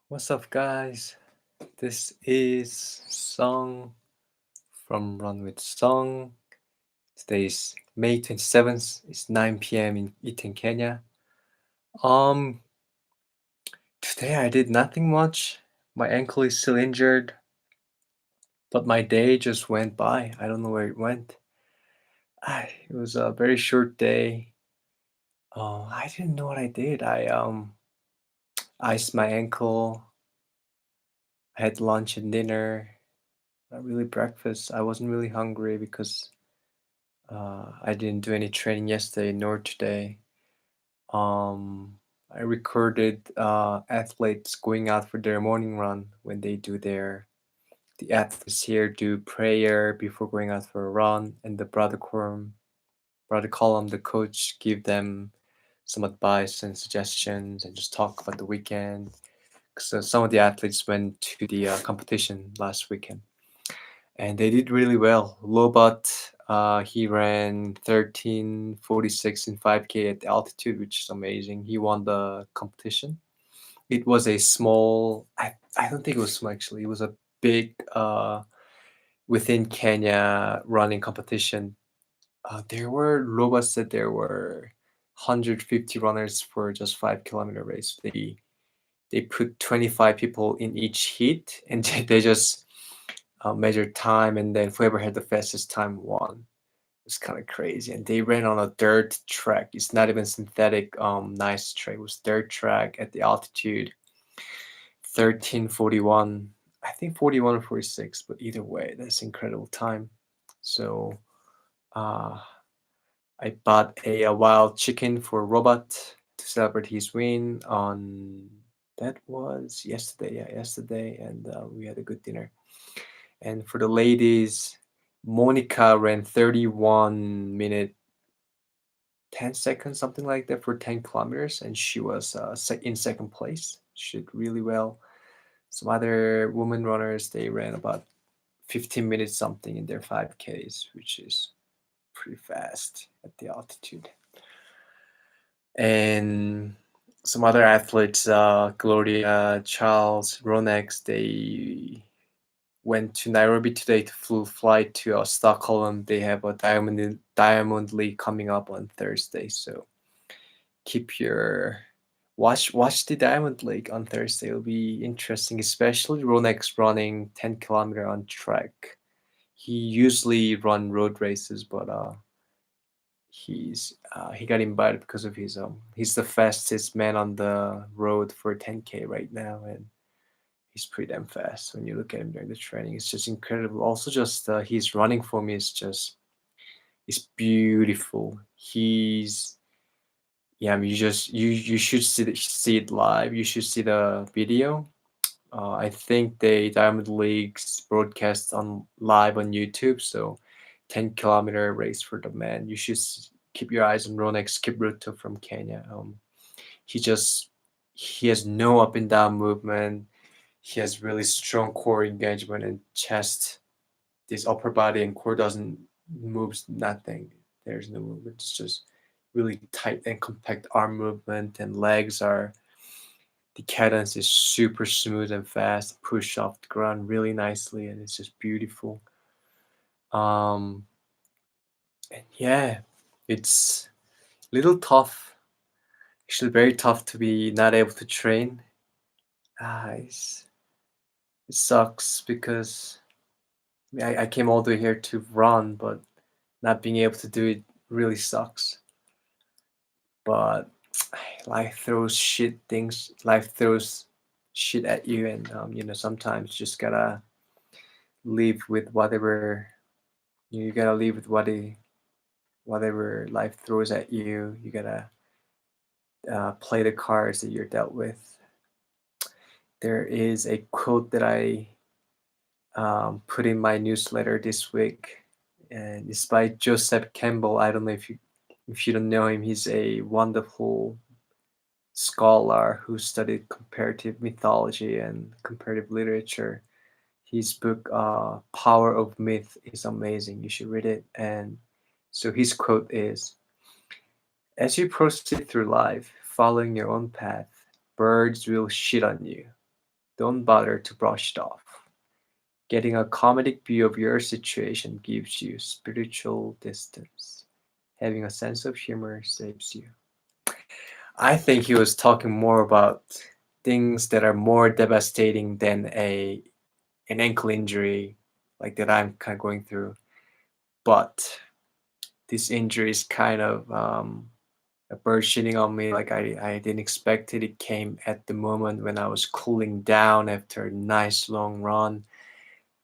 What's up, guys? This is Song from Run with Song. Today's May 27th. It's 9 p.m. in Iten, Kenya. Um, Today I did nothing much. My ankle is still injured, but my day just went by. I don't know where it went. It was a very short day. I didn't know what I did. I iced my ankle. I had lunch and dinner. Not really breakfast. I wasn't really hungry because I didn't do any training yesterday nor today. Um, I recorded athletes going out for their morning run when they do the athletes here do prayer before going out for a run, and the brother column, the coach give them some advice and suggestions and just talk about the weekend. So some of the athletes went to the competition last weekend and they did really well. Lobot, he ran 13:46 in 5K at altitude, which is amazing. He won the competition. It was a small, I don't think it was small actually. It was a big within Kenya running competition. Lobot said there were 150 runners for just 5 kilometer race. They put 25 people in each heat and they just measured time, and then whoever had the fastest time won. It's kind of crazy. And they ran on a dirt track. It's not even synthetic, nice track. It was dirt track at the altitude 13:41. I think 41 or 46, but either way, that's incredible time. So uh, I bought a wild chicken for Robot to celebrate his win on that was yesterday. Yeah, yesterday, and we had a good dinner. And for the ladies, Monica ran 31 minute 10 seconds, something like that, for 10 kilometers, and she was in second place. She did really well. Some other women runners, they ran about 15 minutes something in their 5Ks, which is pretty fast at the altitude. And some other athletes, Gloria, Charles, Ronex, they went to Nairobi today to fly to Stockholm. They have a Diamond League coming up on Thursday, so keep your watch the Diamond League on Thursday. It'll be interesting, especially Ronex running 10 kilometer on track. He usually run road races, but he got invited because of he's the fastest man on the road for 10K right now, and he's pretty damn fast. When you look at him during the training, it's just incredible. Also, just his running form is just is beautiful. He's Yeah, I mean, you should see it live. You should see the video. I think the Diamond League's broadcast on live on YouTube. So, 10 kilometer race for the man. You should keep your eyes on Ronex Kipruto from Kenya. He just he has no up and down movement. He has really strong core engagement and chest. This upper body and core doesn't moves nothing. There's no movement. It's just really tight and compact arm movement, and legs are the cadence is super smooth and fast. Push off the ground really nicely, and it's just beautiful. Um, and yeah, it's a little tough. Actually, very tough to be not able to train. It sucks because I came all the way here to run, but not being able to do it really sucks. But life throws shit at you, and sometimes you just gotta live with whatever you gotta live with whatever life throws at you. You gotta play the cards that you're dealt with. There is a quote that I put in my newsletter this week, and it's by Joseph Campbell. I don't know if you don't know him. He's a wonderful scholar who studied comparative mythology and comparative literature. His book, Power of Myth, is amazing. You should read it. And so his quote is: as you proceed through life, following your own path, birds will shit on you. don't bother to brush it off. Getting a comedic view of your situation gives you spiritual distance. Having a sense of humor saves you. I think he was talking more about things that are more devastating than an ankle injury like that I'm kind of going through. But this injury is kind of a bird shitting on me. Like I didn't expect it. It came at the moment when I was cooling down after a nice long run.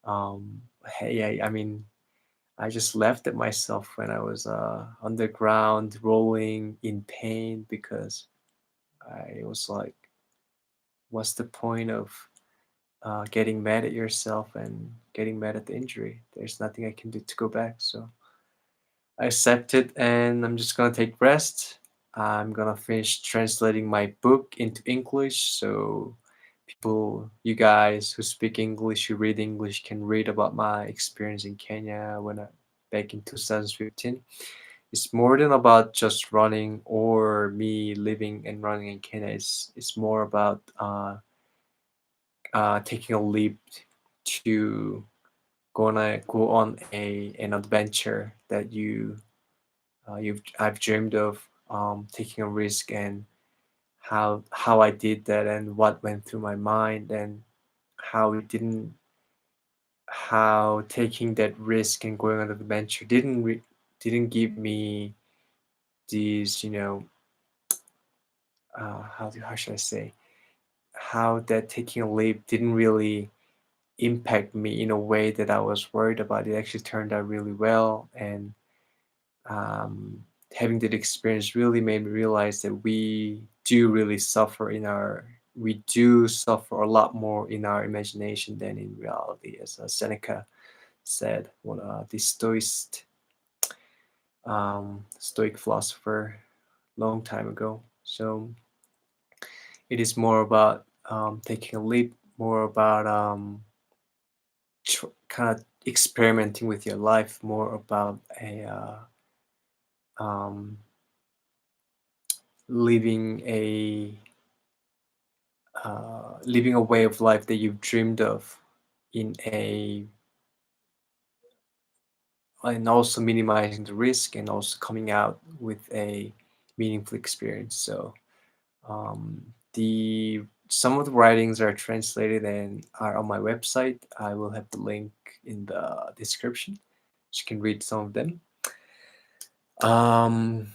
Um, hey, I mean, I just laughed at myself when I was on the ground, rolling in pain because I was like, what's the point of getting mad at yourself and getting mad at the injury? There's nothing I can do to go back. So I accept it and I'm just gonna take rest. I'm gonna finish translating my book into English so people, you guys who speak English, who read English, can read about my experience in Kenya back in 2015. It's more than about just running or me living and running in Kenya. It's more about taking a leap to go on an adventure that I've dreamed of, taking a risk, and how I did that and what went through my mind, and how it didn't how taking that risk and going on the adventure didn't give me these, how should I say, how that taking a leap didn't really impact me in a way that I was worried about. It actually turned out really well, and um, having that experience really made me realize that we do suffer a lot more in our imagination than in reality, as Seneca said, one the Stoic philosopher long time ago. So it is more about taking a leap, more about kind of experimenting with your life, more about um, living living a way of life that you've dreamed of in a and also minimizing the risk and also coming out with a meaningful experience. So um, the some of the writings are translated and are on my website. I will have the link in the description. You can read some of them. Um,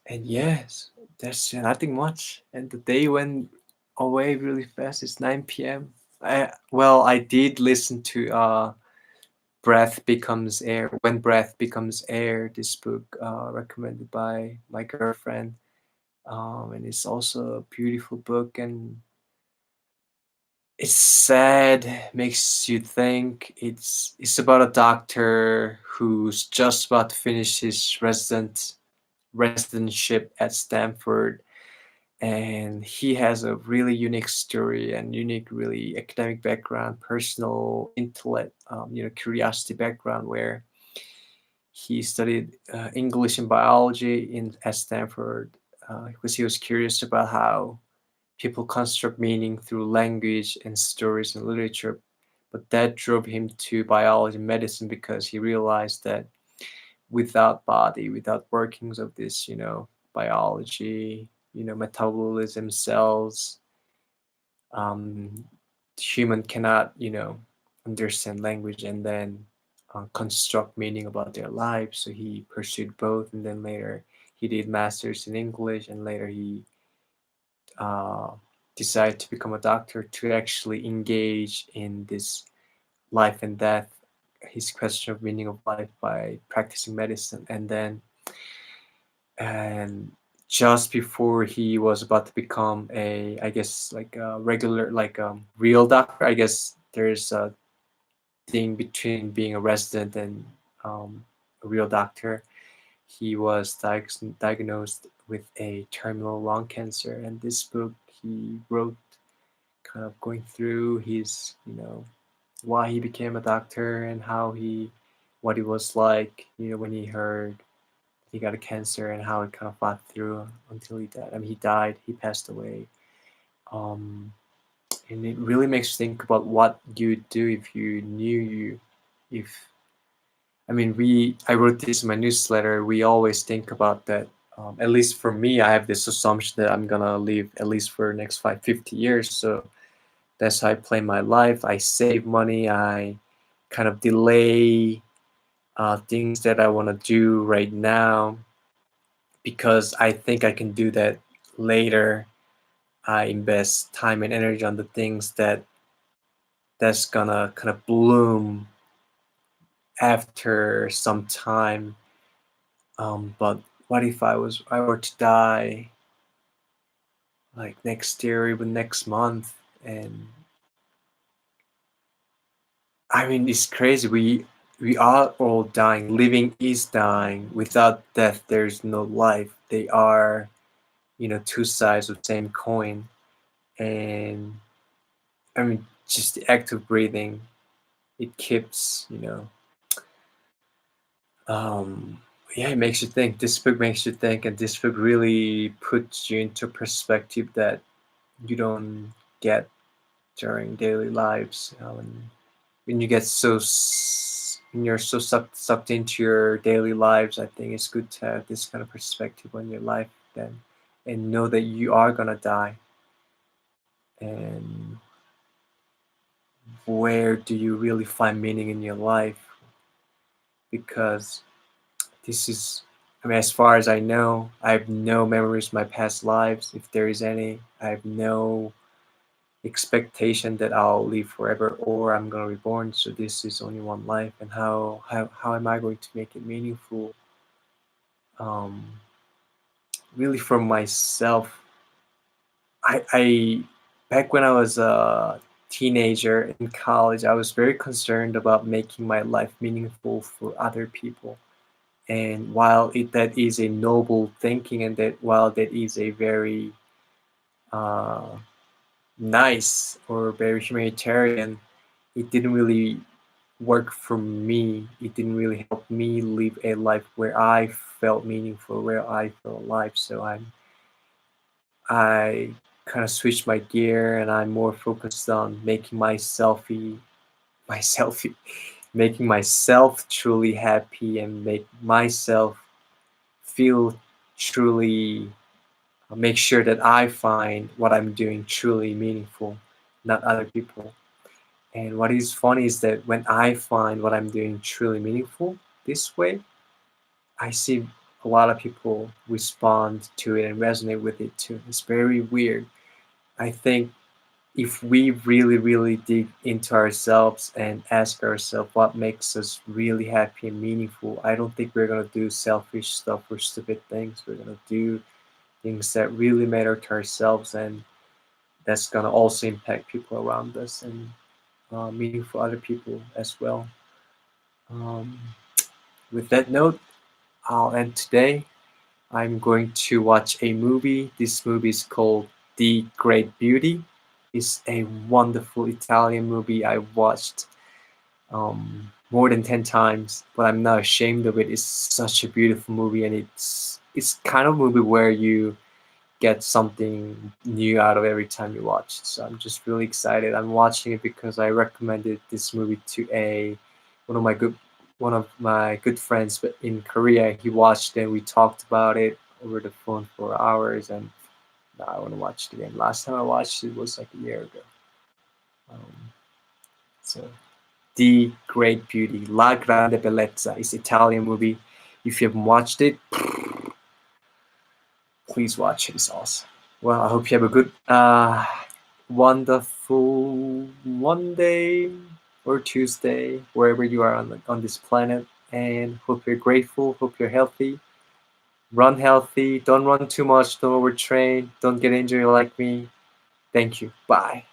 and yes, there's nothing much. And the day went away really fast. It's 9 p.m. I did listen to Breath Becomes Air, When Breath Becomes Air, this book recommended by my girlfriend. And it's also a beautiful book, and it's sad, makes you think. It's about a doctor who's just about to finish his residentship at Stanford, and he has a really unique story and unique, really academic background, personal intellect, curiosity background, where he studied English and biology at Stanford because he was curious about how people construct meaning through language and stories and literature. But that drove him to biology and medicine because he realized that without body, without workings of this, biology, metabolism, cells, um, human cannot, understand language and then construct meaning about their lives. So he pursued both, and then later he did masters in English, and later he uh, decided to become a doctor to actually engage in this life and death, his question of meaning of life by practicing medicine, and just before he was about to become I guess like a regular, like real doctor. I guess there's a thing between being a resident and um, a real doctor. He was diagnosed with a terminal lung cancer, and this book he wrote, kind of going through his, why he became a doctor and what it was like, when he heard he got a cancer and how he kind of fought through until he died. I mean, he died, he passed away. Um, and it really makes you think about what you'd do if you knew you, if I mean, I wrote this in my newsletter. We always think about that. At least for me, I have this assumption that I'm gonna live at least for the next 50 years. So that's how I plan my life. I save money. I kind of delay things that I want to do right now because I think I can do that later. I invest time and energy on the things that's gonna kind of bloom after some time. But what if I were to die like next year, even next month? And I mean, it's crazy. We are all dying. Living is dying. Without death, there's no life. They are, two sides of the same coin. And I mean, just the act of breathing, it keeps, um, yeah, it makes you think. This book makes you think, and this book really puts you into perspective that you don't get during daily lives. When you get when you're so sucked into your daily lives, I think it's good to have this kind of perspective on your life then, and know that you are gonna die. And where do you really find meaning in your life? Because this is, I mean, as far as I know, I have no memories of my past lives, if there is any. I have no expectation that I'll live forever or I'm gonna be born. So this is only one life, and how am I going to make it meaningful? Um, really for myself, I back when I was a teenager in college, I was very concerned about making my life meaningful for other people. And while that is a noble thinking, and that while that is a very uh, nice or very humanitarian, it didn't really work for me. It didn't really help me live a life where I felt meaningful, where I felt alive. So I kind of switched my gear, and I'm more focused on making myself, making myself truly happy, and make myself feel truly, make sure that I find what I'm doing truly meaningful, not other people. And what is funny is that when I find what I'm doing truly meaningful this way, I see a lot of people respond to it and resonate with it too. It's very weird. I think if we really, really dig into ourselves and ask ourselves what makes us really happy and meaningful, I don't think we're going to do selfish stuff or stupid things. We're going to do things that really matter to ourselves, and that's going to also impact people around us, and meaningful other people as well. Um, with that note, I'll end today. I'm going to watch a movie. This movie is called The Great Beauty. It's a wonderful Italian movie I watched more than 10 times, but I'm not ashamed of it. It's such a beautiful movie, and it's kind of a movie where you get something new out of every time you watch it. So I'm just really excited. I'm watching it because I recommended this movie to a one of my good one of my good friends in Korea. He watched it. We talked about it over the phone for hours, and now I want to watch it again. Last time I watched it was like a year ago. Um, so The Great Beauty, La Grande Bellezza, is an Italian movie. If you haven't watched it, please watch it. It's awesome. Well, I hope you have a good, wonderful Monday or Tuesday, wherever you are on this planet. And hope you're grateful. Hope you're healthy. Run healthy. Don't run too much. Don't overtrain. Don't get injured like me. Thank you. Bye.